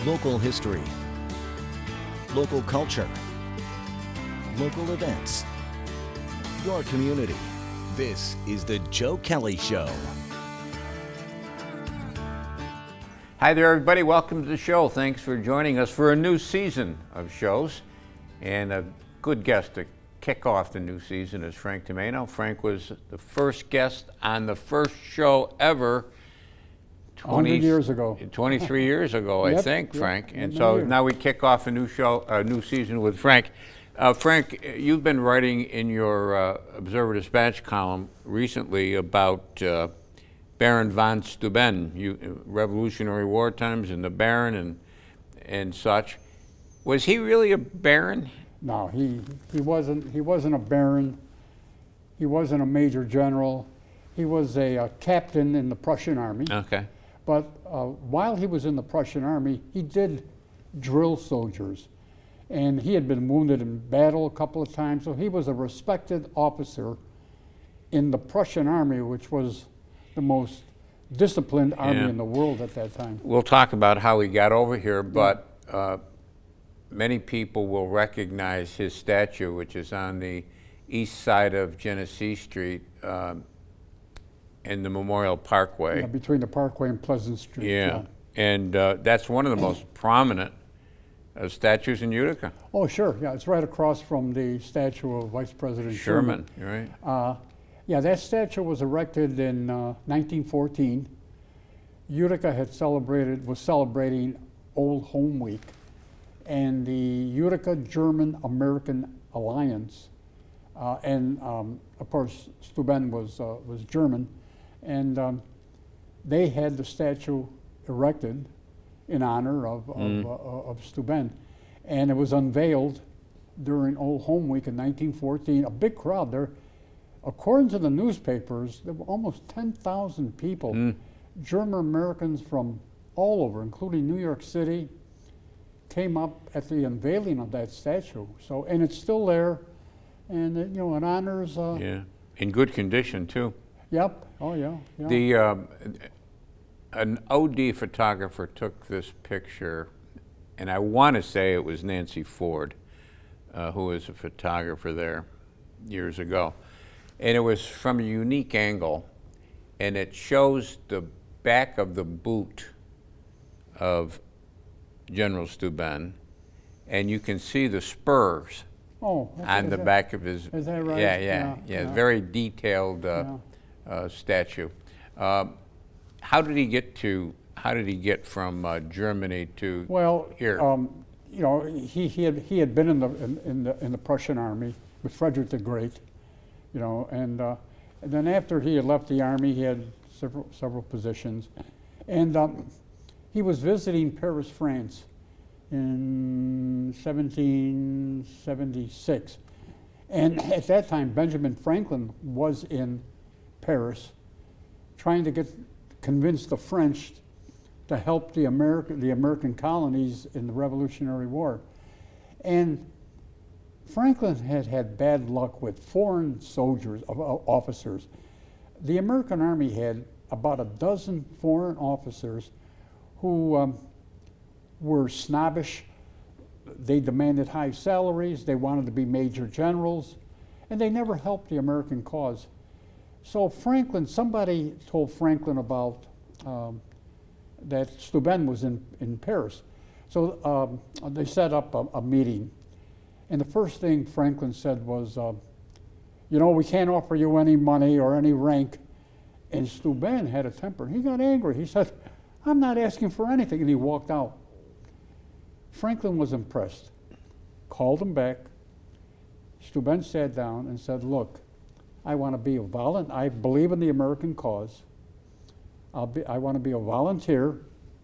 Local history, local culture, local events, your community. This is The Joe Kelly Show. Hi there, everybody. Welcome to the show. Thanks for joining us for a new season of shows. And a good guest to kick off the new season is Frank Tomaino. Frank was the first guest on the first show ever 100 years ago. 23 years ago, Yep, I think, yep, Frank. And one so year. now we kick off a new show, a new season with Frank. Frank, you've been writing in your Observer-Dispatch column recently about Baron von Steuben, Revolutionary War times, and the Baron and such. Was he really a baron? No, he wasn't a baron. He wasn't a major general. He was a captain in the Prussian army. Okay. But while he was in the Prussian army, he did drill soldiers. And he had been wounded in battle a couple of times, so he was a respected officer in the Prussian army, which was the most disciplined army in the world at that time. We'll talk about how he got over here, but many people will recognize his statue, which is on the east side of Genesee Street in the Memorial Parkway. Yeah, between the Parkway and Pleasant Street. Yeah, and that's one of the most prominent statues in Utica. Oh, sure. Yeah, it's right across from the statue of Vice President Sherman. Right? Yeah, that statue was erected in 1914. Utica was celebrating Old Home Week, and the Utica German-American Alliance, and of course Steuben was German, and they had the statue erected in honor of Steuben, and it was unveiled during Old Home Week in 1914. A big crowd there. According to the newspapers, there were almost 10,000 people, German Americans from all over, including New York City, came up at the unveiling of that statue. So, and it's still there, and it, it honors. Yeah, in good condition too. Yep. Oh yeah. An OD photographer took this picture, and I want to say it was Nancy Ford, who was a photographer there years ago. And it was from a unique angle, and it shows the back of the boot of General Steuben, and you can see the spurs on the back of his. Is that right? Yeah. Very detailed statue. How did he get from Germany to here? He had been in the Prussian army with Frederick the Great. And then after he had left the army, he had several positions, and he was visiting Paris, France, in 1776, and at that time Benjamin Franklin was in Paris, trying to convince the French to help the American colonies in the Revolutionary War, and Franklin had had bad luck with foreign soldiers, officers. The American Army had about a dozen foreign officers who were snobbish. They demanded high salaries. They wanted to be major generals, and they never helped the American cause. So somebody told Franklin about that Steuben was in Paris. So they set up a meeting. And the first thing Franklin said was, we can't offer you any money or any rank. And Steuben had a temper. He got angry. He said, I'm not asking for anything. And he walked out. Franklin was impressed, called him back. Steuben sat down and said, look, I want to be a volunteer. I believe in the American cause. I want to be a volunteer,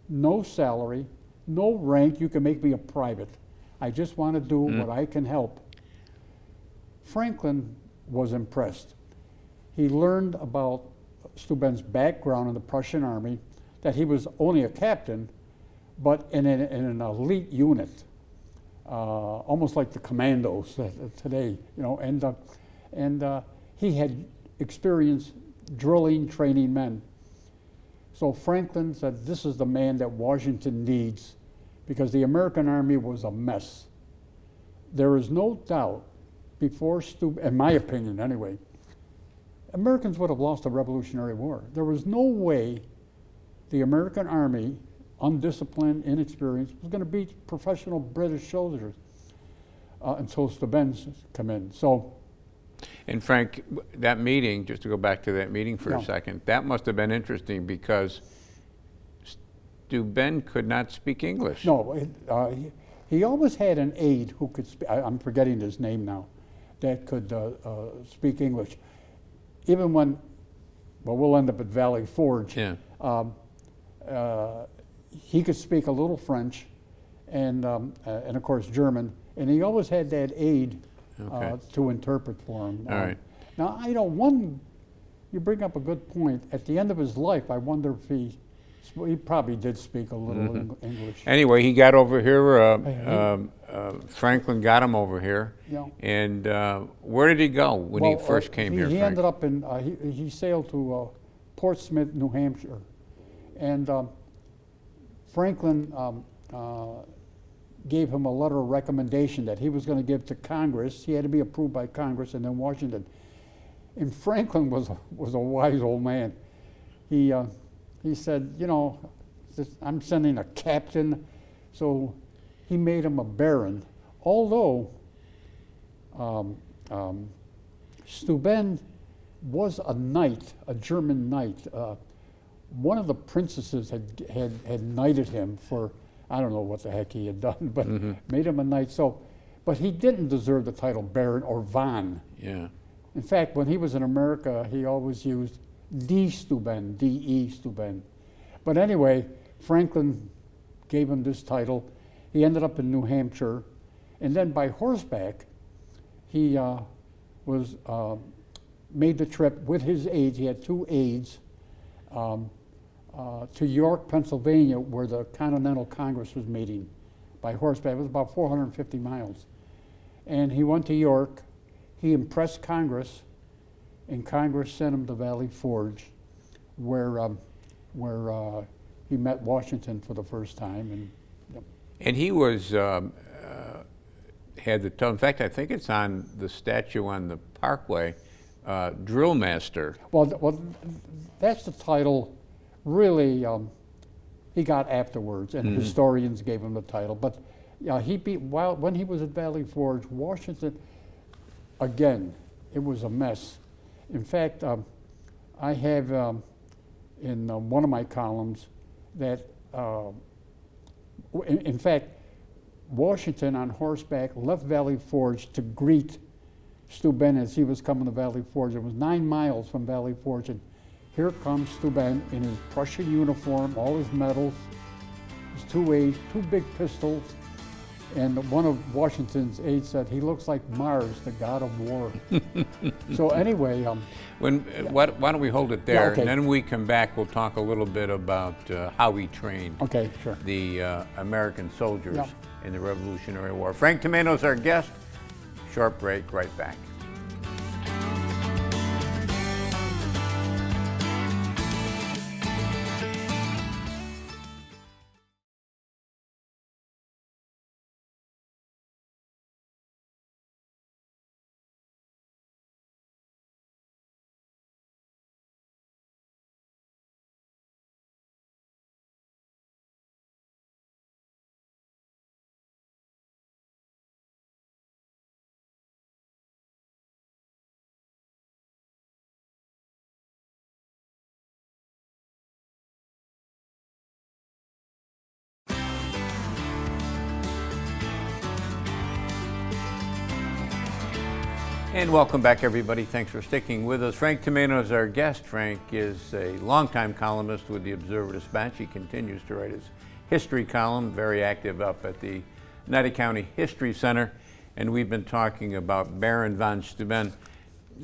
no salary, no rank. You can make me a private. I just want to do what I can help. Franklin was impressed. He learned about Steuben's background in the Prussian army, that he was only a captain, but in an elite unit, almost like the commandos today, and he had experience drilling, training men. So Franklin said, this is the man that Washington needs, because the American Army was a mess. There is no doubt before Steuben, in my opinion anyway, Americans would have lost the Revolutionary War. There was no way the American Army, undisciplined, inexperienced, was going to beat professional British soldiers until Steuben come in. So, And Frank, that meeting, just to go back to that meeting for a second, that must have been interesting because Steuben could not speak English. no, he always had an aide who could speak, I'm forgetting his name now, that could speak English. Even when, well, we'll end up at Valley Forge. Yeah. He could speak a little French, and of course German, and he always had that aide to interpret for him. All right. Now you bring up a good point. At the end of his life, I wonder if he probably did speak a little English. Anyway, he got over here. Franklin got him over here. Yeah. And where did he go when he first came here, He Frank? ended up in, he sailed to Portsmouth, New Hampshire. And Franklin gave him a letter of recommendation that he was going to give to Congress. He had to be approved by Congress and then Washington. And Franklin was a wise old man. He said, you know, I'm sending a captain. So he made him a baron. Although Steuben was a knight, a German knight. One of the princesses had knighted him for, I don't know what the heck he had done, but made him a knight. So, but he didn't deserve the title baron or von. Yeah. In fact, when he was in America, he always used D. Steuben, D.E. Steuben. But anyway, Franklin gave him this title. He ended up in New Hampshire. And then by horseback, he made the trip with his aides. He had 2 aides to York, Pennsylvania, where the Continental Congress was meeting by horseback. It was about 450 miles. And he went to York. He impressed Congress, and Congress sent him to Valley Forge, where he met Washington for the first time. And he was, had the title, in fact, I think it's on the statue on the Parkway, drill master. Well, that's the title really he got afterwards, and historians gave him the title. But when he was at Valley Forge, Washington, again, it was a mess. In fact, I have in one of my columns that, in fact, Washington on horseback left Valley Forge to greet Steuben as he was coming to Valley Forge. It was 9 miles from Valley Forge, and here comes Steuben in his Prussian uniform, all his medals, his 2 aides, 2 big pistols, and one of Washington's aides said, he looks like Mars, the god of war. So anyway. Why don't we hold it there, okay. And then when we come back, we'll talk a little bit about how he trained the American soldiers in the Revolutionary War. Frank Tomaino is our guest. Short break, right back. And welcome back, everybody. Thanks for sticking with us. Frank Tomaino is our guest. Frank is a longtime columnist with the Observer-Dispatch. He continues to write his history column, very active up at the Oneida County History Center. And we've been talking about Baron von Steuben.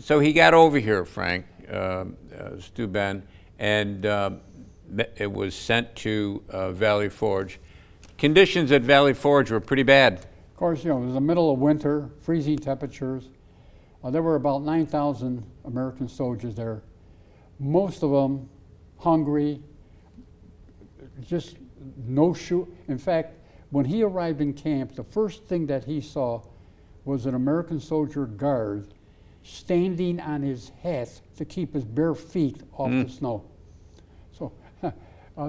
So he got over here, Frank, Steuben, and it was sent to Valley Forge. Conditions at Valley Forge were pretty bad. Of course, it was the middle of winter, freezing temperatures. There were about 9,000 American soldiers there, most of them hungry, just no shoe. In fact, When he arrived in camp, the first thing that he saw was an American soldier guard standing on his hat to keep his bare feet off the snow. So,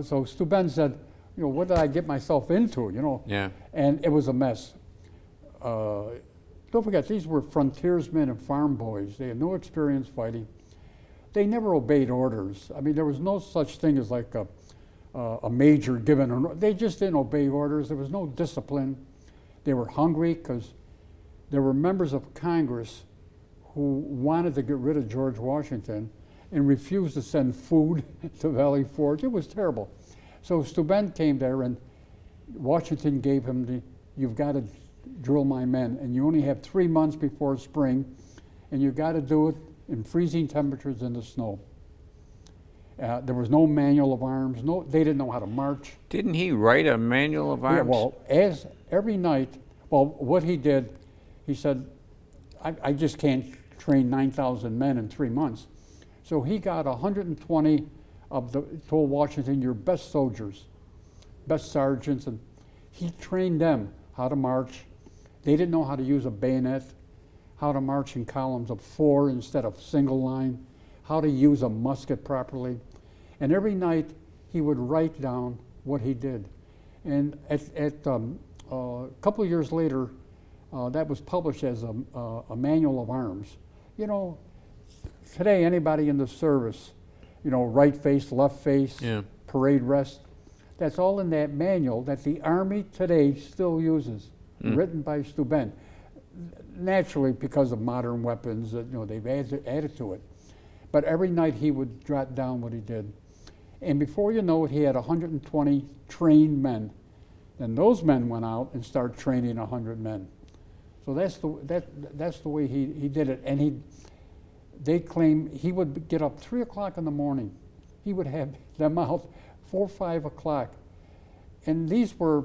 so Steuben said, you know, what did I get myself into, you know? Yeah. And it was a mess. Don't forget, these were frontiersmen and farm boys. They had no experience fighting. They never obeyed orders. I mean, there was no such thing as like a major given an order. They just didn't obey orders. There was no discipline. They were hungry because there were members of Congress who wanted to get rid of George Washington and refused to send food to Valley Forge. It was terrible. So Steuben came there, and Washington gave him you've got to drill my men, and you only have 3 months before spring, and you got to do it in freezing temperatures in the snow. There was no manual of arms. They didn't know how to march. Didn't he write a manual of arms? Yeah, well, every night, what he did, he said, I just can't train 9,000 men in 3 months. So he got 120 told Washington, your best soldiers, best sergeants, and he trained them how to march. They didn't know how to use a bayonet, how to march in columns of 4 instead of single line, how to use a musket properly. And every night he would write down what he did. And a couple of years later, that was published as a manual of arms. You know, today anybody in the service, you know, right face, left face, parade rest, that's all in that manual that the Army today still uses, written by Steuben. Naturally, because of modern weapons, you know, they've added to it. But every night he would jot down what he did. And before you know it, he had 120 trained men. And those men went out and started training 100 men. So that's the way he did it. And they claim he would get up 3 o'clock in the morning. He would have them out 4 or 5 o'clock. And these were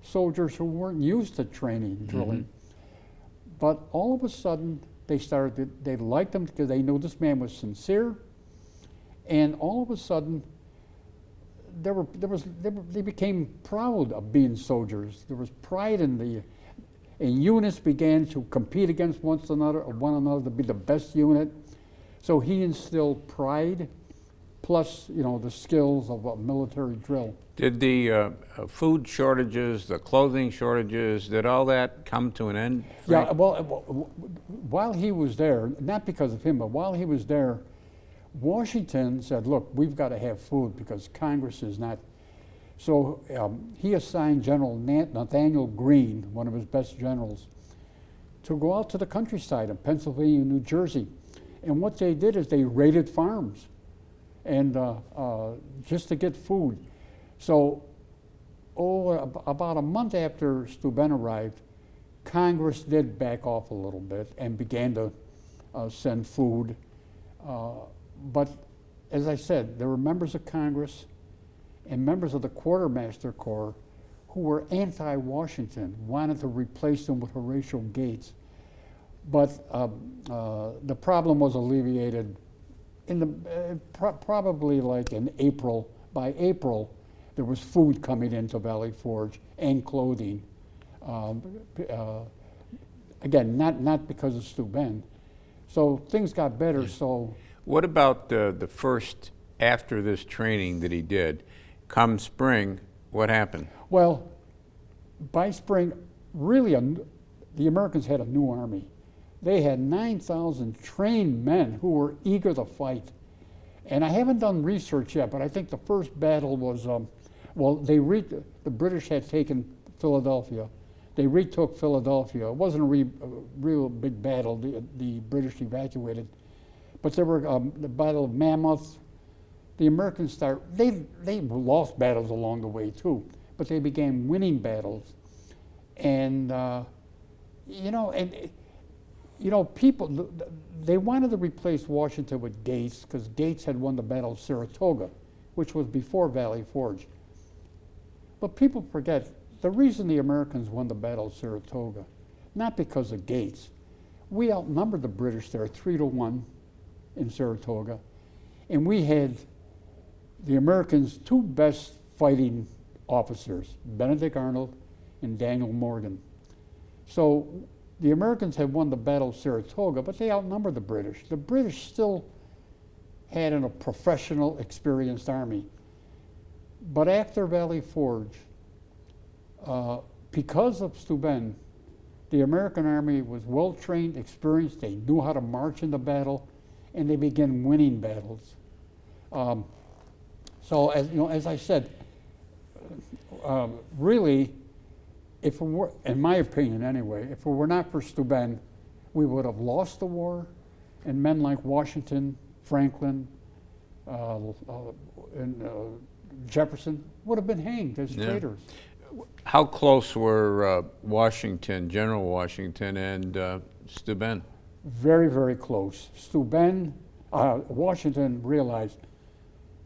soldiers who weren't used to training, drilling. But all of a sudden, they liked him because they knew this man was sincere. And all of a sudden, they became proud of being soldiers. There was pride in and units began to compete against one another to be the best unit. So he instilled pride, plus, you know, the skills of a military drill. Did the food shortages, the clothing shortages, did all that come to an end, Frank? Yeah, well, while he was there, not because of him, but while he was there, Washington said, look, we've got to have food because Congress is not. So he assigned General Nathaniel Greene, one of his best generals, to go out to the countryside in Pennsylvania and New Jersey. And what they did is they raided farms and just to get food. So about a month after Steuben arrived, Congress did back off a little bit and began to send food. But as I said, there were members of Congress and members of the Quartermaster Corps who were anti-Washington, wanted to replace him with Horatio Gates. But the problem was alleviated in probably like in April. By April, there was food coming into Valley Forge and clothing. Again, not because of Steuben. So things got better. So what about the first, after this training that he did, come spring, what happened? Well, by spring, really, the Americans had a new army. They had 9,000 trained men who were eager to fight. And I haven't done research yet, but I think the first battle was, the British had taken Philadelphia. They retook Philadelphia. It wasn't a real big battle. The British evacuated. But there were the Battle of Mammoth. The Americans they lost battles along the way too, but they began winning battles. And people, they wanted to replace Washington with Gates because Gates had won the Battle of Saratoga, which was before Valley Forge. But people forget, the reason the Americans won the Battle of Saratoga, not because of Gates. We outnumbered the British there 3-1 in Saratoga, and we had the Americans' 2 best fighting officers, Benedict Arnold and Daniel Morgan. So the Americans had won the Battle of Saratoga, but they outnumbered the British. The British still had a professional, experienced army. But after Valley Forge, because of Steuben, the American army was well-trained, experienced, they knew how to march into battle, and they began winning battles. So, as I said, really, if it were, in my opinion anyway, if it were not for Steuben, we would have lost the war, and men like Washington, Franklin, and Jefferson would have been hanged as traitors. How close were General Washington and Steuben? Very, very close. Steuben, Washington realized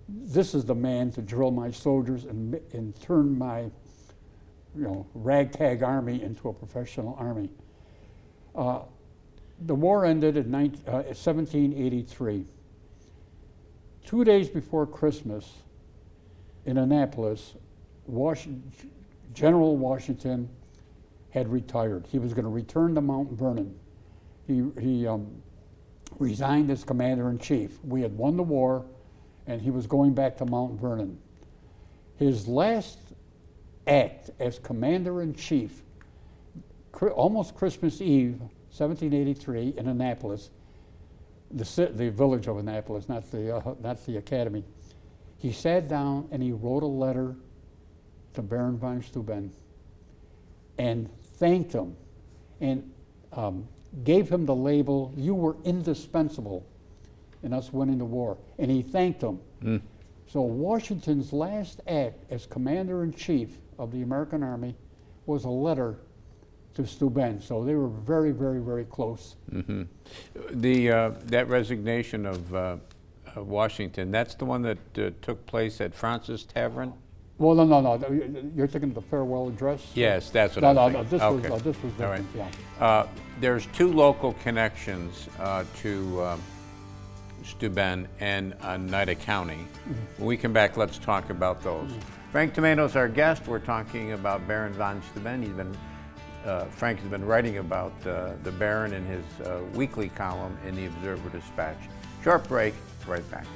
this is the man to drill my soldiers and turn my, ragtag army into a professional army. The war ended in 1783. 2 days before Christmas, in Annapolis, General Washington had retired. He was going to return to Mount Vernon. He resigned as commander-in-chief. We had won the war, and he was going back to Mount Vernon. His last act as commander-in-chief, almost Christmas Eve, 1783, in Annapolis, the village of Annapolis, not the academy. He sat down and he wrote a letter to Baron von Steuben and thanked him and gave him the label, "You were indispensable in us winning the war." And he thanked him. So Washington's last act as commander-in-chief of the American Army was a letter to Steuben. So they were very, very, very close. That resignation of Washington, that's the one that took place at Francis Tavern? Well, no. You're thinking of the farewell address? Yes, that's what I was thinking. This was different, All right. yeah. There's two local connections to Steuben and Oneida County. When we come back, let's talk about those. Frank Tomaino's our guest. We're talking about Baron von Steuben. Frank has been writing about the Baron in his weekly column in the Observer-Dispatch. Short break, right back.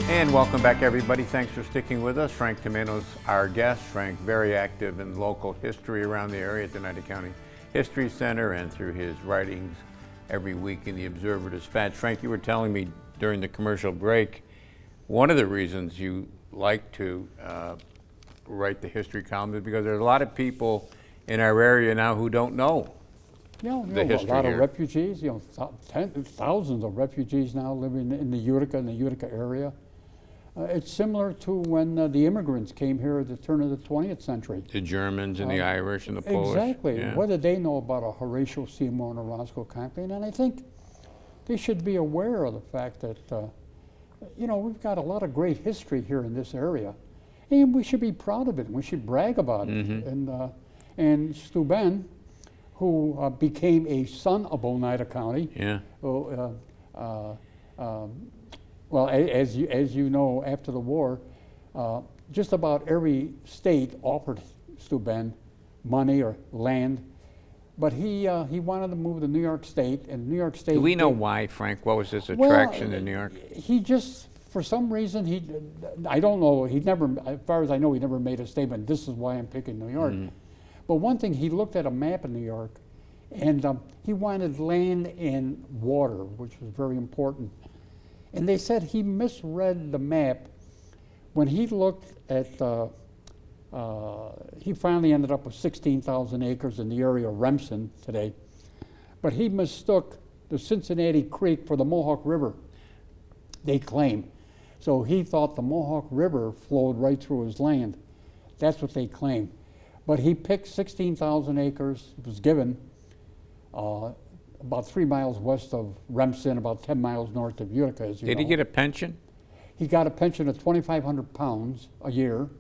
And welcome back, everybody. Thanks for sticking with us. Frank Tomaino's our guest. Frank, very active in local history around the area at the Oneida County History Center and through his writings every week in the Observer-Dispatch. Frank, you were telling me during the commercial break, one of the reasons you like to write the history column is because there's a lot of people in our area now who don't know the history a lot here. of refugees, thousands of refugees now living in the Utica area. It's similar to when the immigrants came here at the turn of the 20th century. The Germans and the Irish and the Polish. Exactly. Yeah. What did they know about a Horatio Seymour and a Roscoe Conkling? And I think they should be aware of the fact that, we've got a lot of great history here in this area. And we should be proud of it. We should brag about it. And Steuben, who became a son of Oneida County, well, as you know, after the war, just about every state offered Steuben money or land, but he wanted to move to New York State, and New York State. Do we know why, Frank? What was his attraction to New York? He just, for some reason, I don't know. He never, as far as I know, he never made a statement. This is why I'm picking New York. But one thing, he looked at a map of New York, and he wanted land and water, which was very important. And they said he misread the map when he looked at, he finally ended up with 16,000 acres in the area of Remsen today, but he mistook the Cincinnati Creek for the Mohawk River, they claim. So he thought the Mohawk River flowed right through his land. That's what they claim. But he picked 16,000 acres, it was given, about 3 miles west of Remsen, about 10 miles north of Utica, as you know. Did he get a pension? He got a pension of 2,500 pounds a year.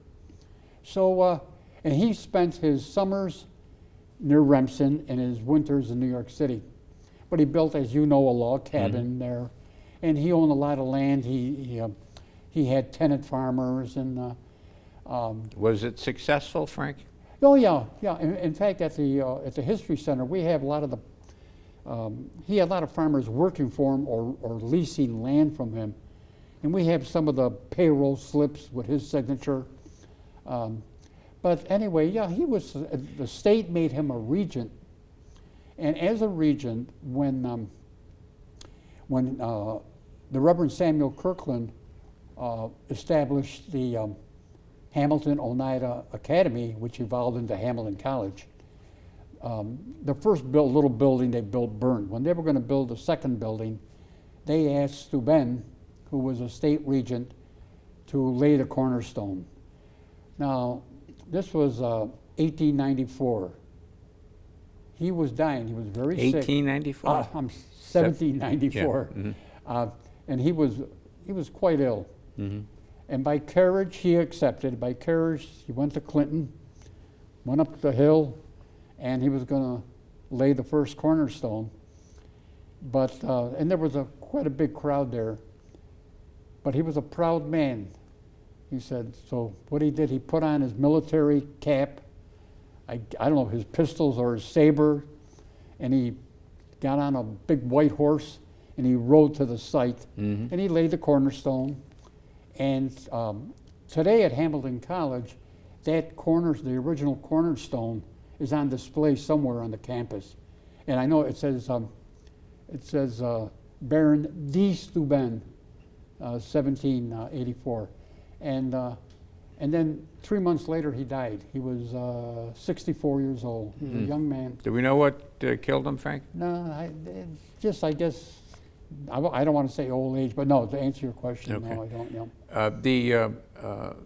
So, and he spent his summers near Remsen and his winters in New York City. But he built, as you know, a log cabin there. And he owned a lot of land. He had tenant farmers and... Was it successful, Frank? Oh yeah, yeah. In fact, at the History Center, we have a lot of the. He had a lot of farmers working for him or leasing land from him, and we have some of the payroll slips with his signature. But anyway, yeah, he was. The state made him a regent, and as a regent, when the Reverend Samuel Kirkland established the Hamilton Oneida Academy, which evolved into Hamilton College. The first little building they built burned. When they were going to build the second building, they asked Steuben, who was a state regent, to lay the cornerstone. Now, this was 1894. He was dying. He was very sick. 1894? 1794. Yeah. And he was quite ill. And by carriage, he accepted. By carriage, he went to Clinton, went up the hill, and he was going to lay the first cornerstone. But and there was quite a big crowd there. But he was a proud man. He said, so what he did, he put on his military cap, I don't know, his pistols or his saber, and he got on a big white horse, and he rode to the site, and he laid the cornerstone. And today at Hamilton College, the original cornerstone is on display somewhere on the campus. And I know it says Baron D. Steuben, 1784. And then 3 months later he died. He was 64 years old. He was a young man. Do we know what killed him, Frank? No, I guess, I don't want to say old age, but no, to answer your question, Okay. no, I don't know.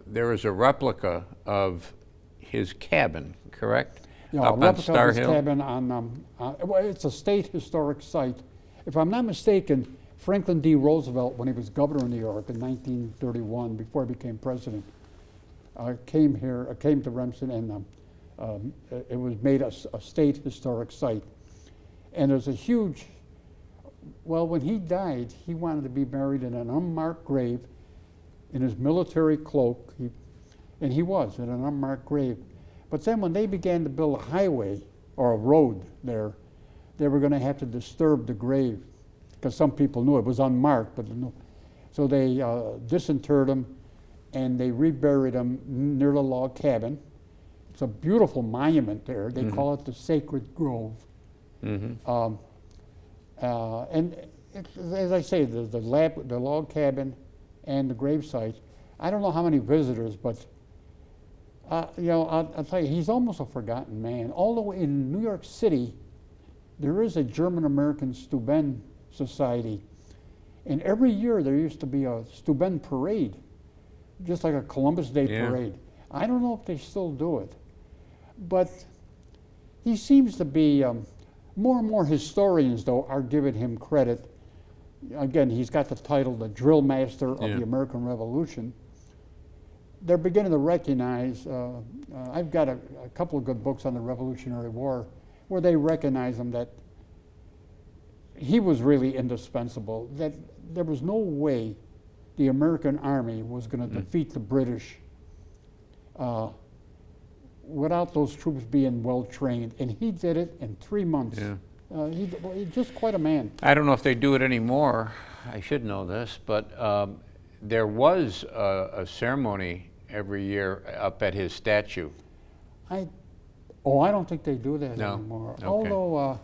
There is a replica of his cabin, correct? Yeah, Up on Star Hill? Cabin on, well, it's a state historic site. If I'm not mistaken, Franklin D. Roosevelt, when he was governor of New York in 1931, before he became president, came to Remsen, and it was made a state historic site. And there's a huge, well, when he died, he wanted to be buried in an unmarked grave in his military cloak, and he was in an unmarked grave. But then when they began to build a highway or a road there, they were going to have to disturb the grave because some people knew it was unmarked. But so they disinterred him and they reburied him near the log cabin. It's a beautiful monument there. They call it the Sacred Grove. And as I say, the log cabin and the gravesite, I don't know how many visitors, but I'll tell you, he's almost a forgotten man. Although in New York City, there is a German-American Steuben Society. And every year there used to be a Steuben parade, just like a Columbus Day parade. I don't know if they still do it. But he seems to be, more and more historians, though, are giving him credit. Again, he's got the title, the Drill Master of the American Revolution. They're beginning to recognize, I've got a couple of good books on the Revolutionary War, where they recognize him that he was really indispensable, that there was no way the American army was going to defeat the British without those troops being well trained. And he did it in 3 months. He's just quite a man. I don't know if they do it anymore. I should know this, but there was a ceremony every year up at his statue. I don't think they do that anymore. Okay. Although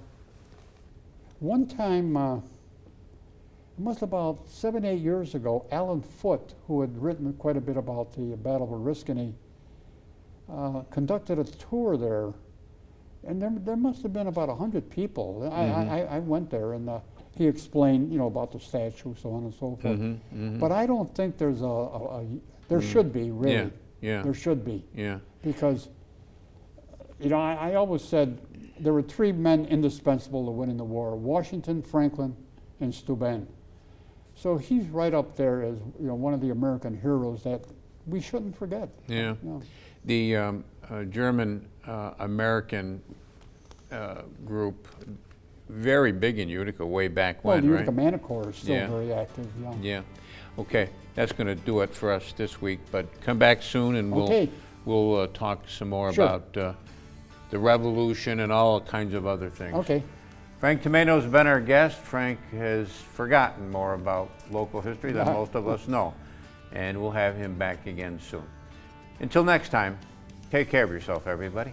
one time, it must have about 7, 8 years ago, Alan Foote, who had written quite a bit about the Battle of Oriskany, conducted a tour there, and there must have been about 100 people. I went there, and he explained, you know, about the statue, so on and so forth. But I don't think there's there should be, really. Yeah. There should be. Yeah. Because, you know, I always said there were 3 men indispensable to winning the war: Washington, Franklin, and Steuben. So he's right up there as, you know, one of the American heroes that we shouldn't forget. Yeah. You know. The German American group, very big in Utica way back Well, when, the right? Utica Manicorps is still Yeah. very active. Yeah. Yeah. Okay, that's going to do it for us this week. But come back soon, and Okay. we'll talk some more Sure. about the Revolution and all kinds of other things. Okay. Frank Tomaino's been our guest. Frank has forgotten more about local history than Uh-huh. most of us know, and we'll have him back again soon. Until next time, take care of yourself, everybody.